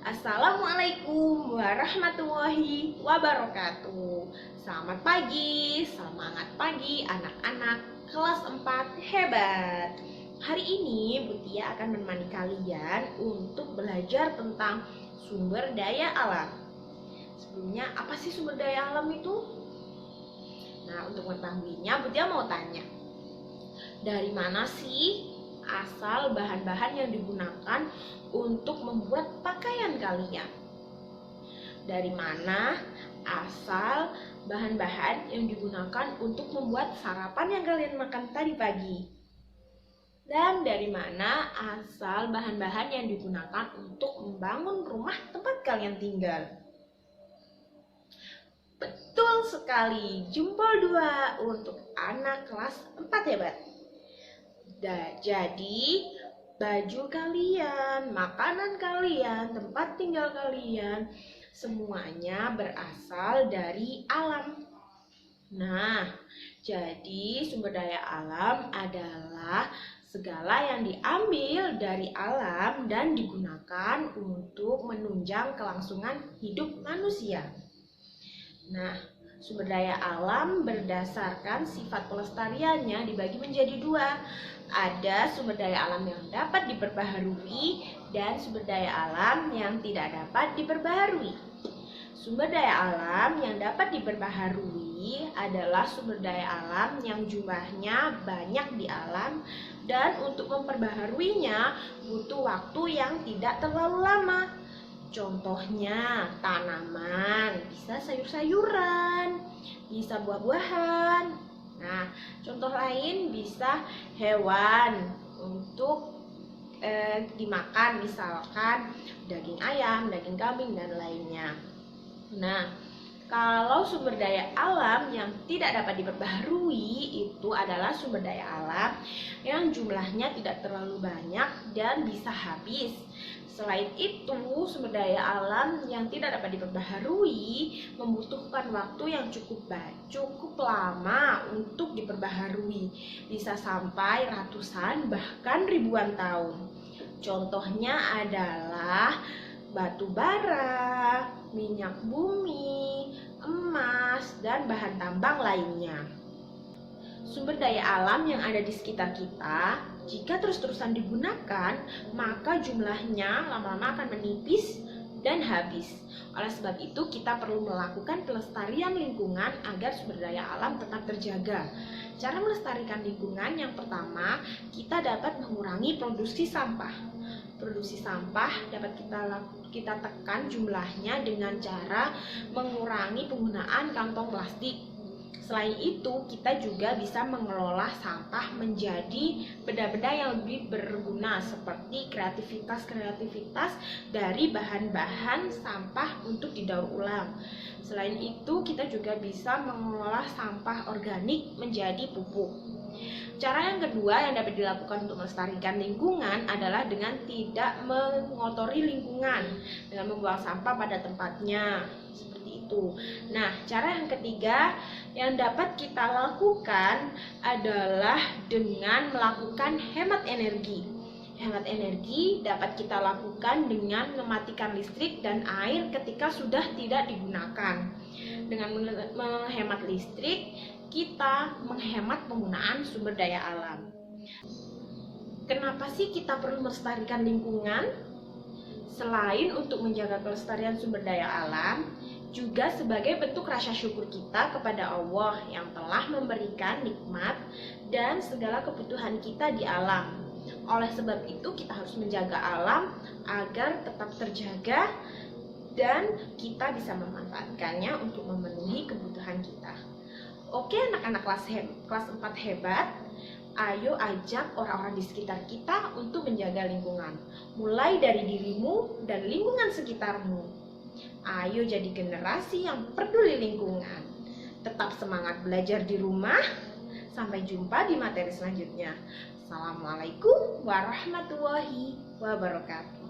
Assalamualaikum warahmatullahi wabarakatuh. Selamat pagi, semangat pagi anak-anak kelas 4 hebat. Hari ini Butia akan menemani kalian untuk belajar tentang sumber daya alam. Sebelumnya, apa sih sumber daya alam itu? Nah, untuk mengetahuinya Butia mau tanya, dari mana sih asal bahan-bahan yang digunakan untuk membuat pakaian kalian? Dari mana asal bahan-bahan yang digunakan untuk membuat sarapan yang kalian makan tadi pagi? Dan dari mana asal bahan-bahan yang digunakan untuk membangun rumah tempat kalian tinggal? Betul sekali, jempol 2 untuk anak kelas 4 hebat. Jadi, baju kalian, makanan kalian, tempat tinggal kalian, semuanya berasal dari alam. Nah, jadi sumber daya alam adalah segala yang diambil dari alam dan digunakan untuk menunjang kelangsungan hidup manusia. Nah, sumber daya alam berdasarkan sifat pelestariannya dibagi menjadi 2. Ada sumber daya alam yang dapat diperbaharui dan sumber daya alam yang tidak dapat diperbaharui. Sumber daya alam yang dapat diperbaharui adalah sumber daya alam yang jumlahnya banyak di alam dan untuk memperbaharuinya butuh waktu yang tidak terlalu lama. Contohnya tanaman, bisa sayur-sayuran, bisa buah-buahan. Nah, contoh lain bisa hewan untuk dimakan, misalkan daging ayam, daging kambing, dan lainnya. Nah, kalau sumber daya alam yang tidak dapat diperbaharui itu adalah sumber daya alam yang jumlahnya tidak terlalu banyak dan bisa habis. Selain itu, sumber daya alam yang tidak dapat diperbaharui membutuhkan waktu yang cukup lama untuk diperbaharui, bisa sampai ratusan bahkan ribuan tahun. Contohnya adalah batu bara, minyak bumi, emas, dan bahan tambang lainnya. Sumber daya alam yang ada di sekitar kita, jika terus-terusan digunakan, maka jumlahnya lama-lama akan menipis dan habis. Oleh sebab itu, kita perlu melakukan pelestarian lingkungan agar sumber daya alam tetap terjaga. Cara melestarikan lingkungan yang pertama, kita dapat mengurangi produksi sampah. Produksi sampah dapat kita tekan jumlahnya dengan cara mengurangi penggunaan kantong plastik. Selain itu, kita juga bisa mengelola sampah menjadi benda-benda yang lebih berguna seperti kreativitas dari bahan-bahan sampah untuk didaur ulang. Selain itu, kita juga bisa mengelola sampah organik menjadi pupuk. Cara yang kedua yang dapat dilakukan untuk melestarikan lingkungan adalah dengan tidak mengotori lingkungan, dengan membuang sampah pada tempatnya. Nah, cara yang ketiga yang dapat kita lakukan adalah dengan melakukan hemat energi. Hemat energi dapat kita lakukan dengan mematikan listrik dan air ketika sudah tidak digunakan. Dengan menghemat listrik, kita menghemat penggunaan sumber daya alam. Kenapa sih kita perlu melestarikan lingkungan? Selain untuk menjaga kelestarian sumber daya alam, juga sebagai bentuk rasa syukur kita kepada Allah yang telah memberikan nikmat dan segala kebutuhan kita di alam. Oleh sebab itu, kita harus menjaga alam agar tetap terjaga dan kita bisa memanfaatkannya untuk memenuhi kebutuhan kita. Oke, anak-anak kelas 4 hebat, ayo ajak orang-orang di sekitar kita untuk menjaga lingkungan. Mulai dari dirimu dan lingkungan sekitarmu. Ayo jadi generasi yang peduli lingkungan. Tetap semangat belajar di rumah. Sampai jumpa di materi selanjutnya. Assalamualaikum warahmatullahi wabarakatuh.